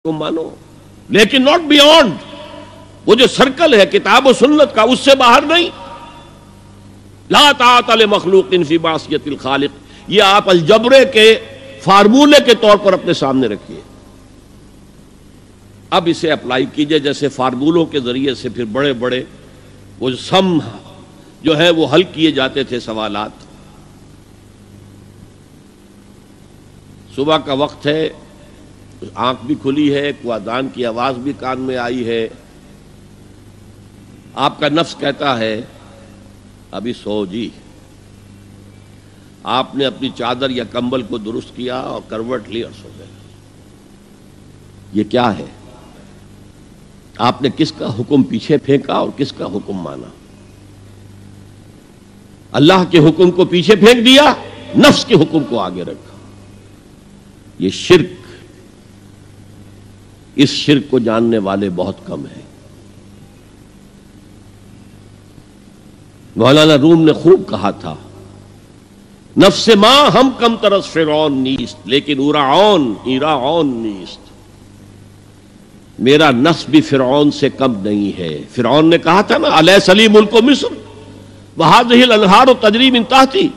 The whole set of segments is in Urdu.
کو مانو، لیکن ناٹ بیونڈ وہ جو سرکل ہے کتاب و سنت کا، اس سے باہر نہیں. لا طاعت لمخلوق فی معصیۃ الخالق، یہ آپ الجبرے کے فارمولے کے طور پر اپنے سامنے رکھیے. اب اسے اپلائی کیجئے جیسے فارمولوں کے ذریعے سے پھر بڑے بڑے وہ سم جو ہے وہ حل کیے جاتے تھے سوالات. صبح کا وقت ہے، آنکھ بھی کھلی ہے، کوئی اذان کی آواز بھی کان میں آئی ہے، آپ کا نفس کہتا ہے ابھی سو جی. آپ نے اپنی چادر یا کمبل کو درست کیا اور کروٹ لی اور سو گئے. یہ کیا ہے؟ آپ نے کس کا حکم پیچھے پھینکا اور کس کا حکم مانا؟ اللہ کے حکم کو پیچھے پھینک دیا، نفس کے حکم کو آگے رکھا. یہ شرک، اس شرک کو جاننے والے بہت کم ہیں. مولانا روم نے خوب کہا تھا، نفس ما ہم کم ترس فرعون نیست لیکن ایراعون نیست. میرا نفس بھی فرعون سے کم نہیں ہے. فرعون نے کہا تھا نا الیس لی ملک مصر وہذہ الانہار تجری من تحتی،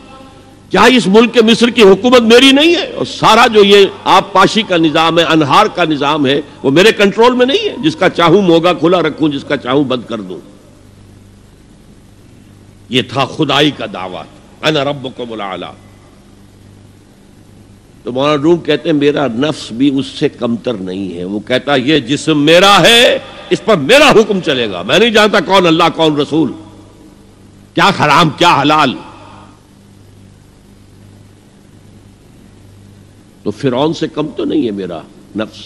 کیا اس ملک مصر کی حکومت میری نہیں ہے؟ اور سارا جو یہ آب پاشی کا نظام ہے، انہار کا نظام ہے، وہ میرے کنٹرول میں نہیں ہے؟ جس کا چاہوں موگا کھلا رکھوں، جس کا چاہوں بند کر دوں. یہ تھا خدائی کا دعویٰ، انا ربکم الاعلی. تو مولانا روم کہتے ہیں میرا نفس بھی اس سے کمتر نہیں ہے. وہ کہتا یہ جسم میرا ہے، اس پر میرا حکم چلے گا. میں نہیں جانتا کون اللہ کون رسول، کیا حرام کیا حلال. تو فرعون سے کم تو نہیں ہے میرا نفس.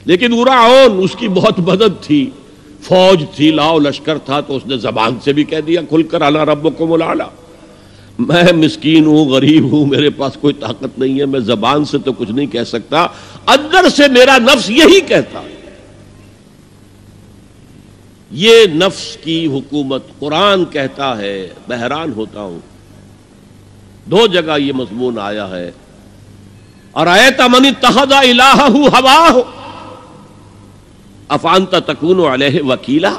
لیکن ایراعون، اس کی بہت مدد تھی، فوج تھی، لاؤ لشکر تھا، تو اس نے زبان سے بھی کہہ دیا کھل کر انا ربکم الاعلی. میں مسکین ہوں، غریب ہوں، میرے پاس کوئی طاقت نہیں ہے، میں زبان سے تو کچھ نہیں کہہ سکتا، اندر سے میرا نفس یہی کہتا ہے. یہ نفس کی حکومت قرآن کہتا ہے. میں حیران ہوتا ہوں، دو جگہ یہ مضمون آیا ہے. ارأیت من اتخذ الہہ ہواہ افانت تکون علیہ وکیلا.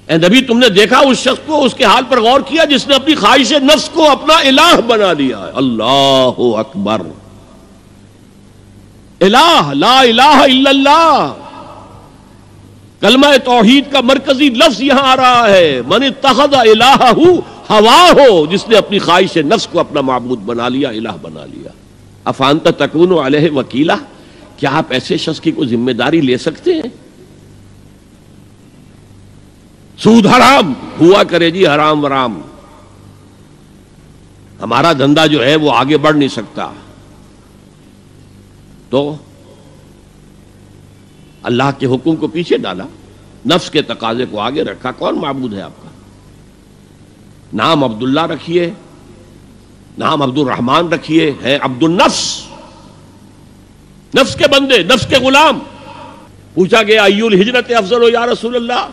اے نبی تم نے دیکھا اس شخص کو، اس کے حال پر غور کیا جس نے اپنی خواہش نفس کو اپنا الہ بنا لیا ہے. اللہ اکبر. الہ، لا الہ الا اللہ، کلمہ توحید کا مرکزی لفظ یہاں آ رہا ہے. من اتخذ الہہ ہواہ، جس نے اپنی خواہش نفس کو اپنا معبود بنا لیا، الہ بنا لیا. افانت تکون علیہ وکیلا، کیا آپ ایسے شخص کی کوئی ذمہ داری لے سکتے ہیں؟ سود حرام ہوا کرے جی، حرام ورام، ہمارا دھندا جو ہے وہ آگے بڑھ نہیں سکتا. تو اللہ کے حکم کو پیچھے ڈالا، نفس کے تقاضے کو آگے رکھا. کون معبود ہے آپ کا؟ نام عبداللہ رکھیے، نام عبد الرحمن رکھیے، ہے عبد النفس، نفس کے بندے، نفس کے غلام. پوچھا گیا ای الہجرت افضل یا رسول اللہ،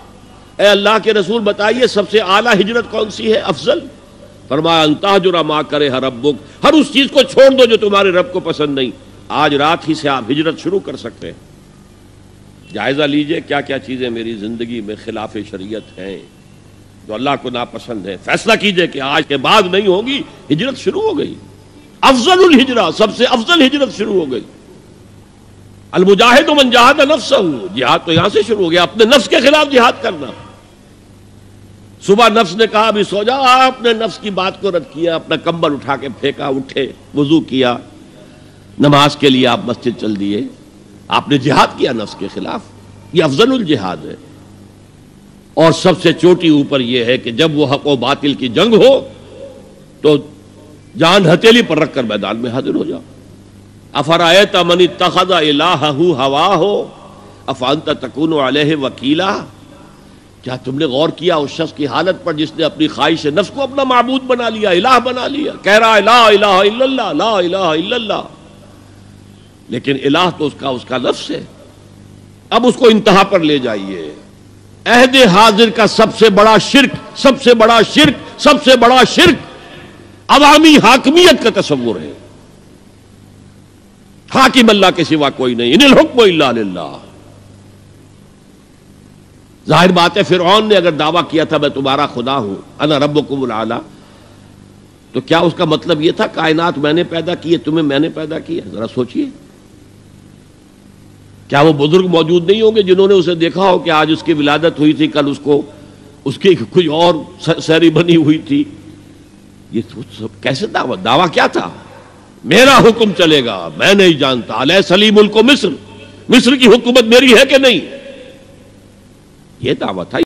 اے اللہ کے رسول بتائیے سب سے اعلیٰ ہجرت کون سی ہے، افضل؟ فرمایا ان تہجر ما کرہ ربک، ہر اس چیز کو چھوڑ دو جو تمہارے رب کو پسند نہیں. آج رات ہی سے آپ ہجرت شروع کر سکتے ہیں. جائزہ لیجئے کیا کیا چیزیں میری زندگی میں خلاف شریعت ہیں جو اللہ کو ناپسند ہے. فیصلہ کیجئے کہ آج کے بعد نہیں ہوگی. ہجرت شروع ہو گئی، افضل الہجرہ، سب سے افضل ہجرت شروع ہو گئی. المجاہد من جاہد نفسہ، جہاد تو یہاں سے شروع ہو گیا، اپنے نفس کے خلاف جہاد کرنا. صبح نفس نے کہا ابھی سو جاؤ، آپ نے نفس کی بات کو رد کیا، اپنا کمبل اٹھا کے پھینکا، اٹھے، وضو کیا، نماز کے لیے آپ مسجد چل دیے. آپ نے جہاد کیا نفس کے خلاف. یہ افضل الجہاد ہے. اور سب سے چوٹی اوپر یہ ہے کہ جب وہ حق و باطل کی جنگ ہو تو جان ہتھیلی پر رکھ کر میدان میں حاضر ہو جاؤ. افرأیت من اتخذ الہہ ہواہ افانت تکون علیہ وکیلا. کیا تم نے غور کیا اس شخص کی حالت پر جس نے اپنی خواہش نفس کو اپنا معبود بنا لیا، الہ بنا لیا؟ کہہ رہا ہے لا الہ الا اللہ، لا الہ الا اللہ، لیکن الہ تو اس کا لفظ ہے. اب اس کو انتہا پر لے جائیے. عہد حاضر کا سب سے بڑا شرک، سب سے بڑا شرک، سب سے بڑا شرک عوامی حاکمیت کا تصور ہے. حاکم اللہ کے سوا کوئی نہیں، ان الحکم الا للہ۔ ظاہر بات ہے فرعون نے اگر دعویٰ کیا تھا میں تمہارا خدا ہوں، انا ربکم الاعلی، تو کیا اس کا مطلب یہ تھا کائنات میں نے پیدا کی ہے، تمہیں میں نے پیدا کیا؟ ذرا سوچئے، کیا وہ بزرگ موجود نہیں ہوں گے جنہوں نے اسے دیکھا ہو کہ آج اس کی ولادت ہوئی تھی، کل اس کی کوئی اور سیری بنی ہوئی تھی؟ یہ سب کیسے دعویٰ کیا تھا؟ میرا حکم چلے گا، میں نہیں جانتا، الیس لی ملک مصر، مصر کی حکومت میری ہے کہ نہیں، یہ دعویٰ تھا۔